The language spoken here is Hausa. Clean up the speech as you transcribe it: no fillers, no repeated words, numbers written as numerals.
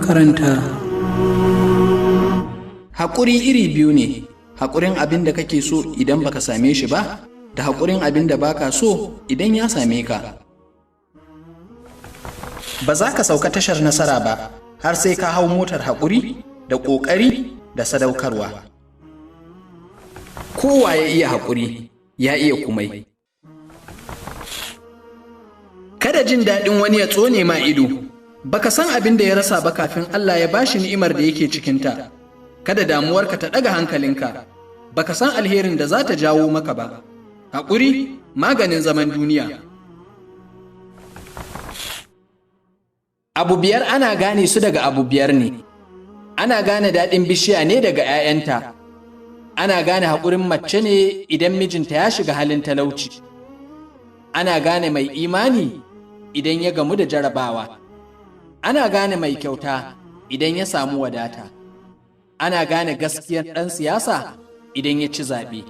makaranta. Haƙuri iri biyu ne, haƙurin abin da kake so idan baka same shi ba, da haƙurin abin da baka so idan ya same ka. Ba za ka sauka tashar nasara ba har sai ka hau motar haƙuri da ƙoƙari da sadaukarwa. Kowa ya iya haƙuri, ya iya kumai. Kada jin daɗin wani ya tsone ma ido, baka san abin da ya rasa ba kafin Allah ya bashi ni'imar da yake cikinta. Kada damuwarka ta ɗaga hankalinka, baka san alherin da za ta jawo maka ba. Haƙuri maganin zaman duniya. Abu biyar ana gane su daga abu biyar ne. Ana gane daɗin bishiya ne daga 'ya'yanta. Ana gane haƙurin mace ne idan mijinta ya shiga halin talauci. Ana gane mai imani idan ya gamu da jarabawa. Ana gane mai kyauta idan ya samu wadata. Ana gane gaskiyar ɗan siyasa idan ya ci zaɓe.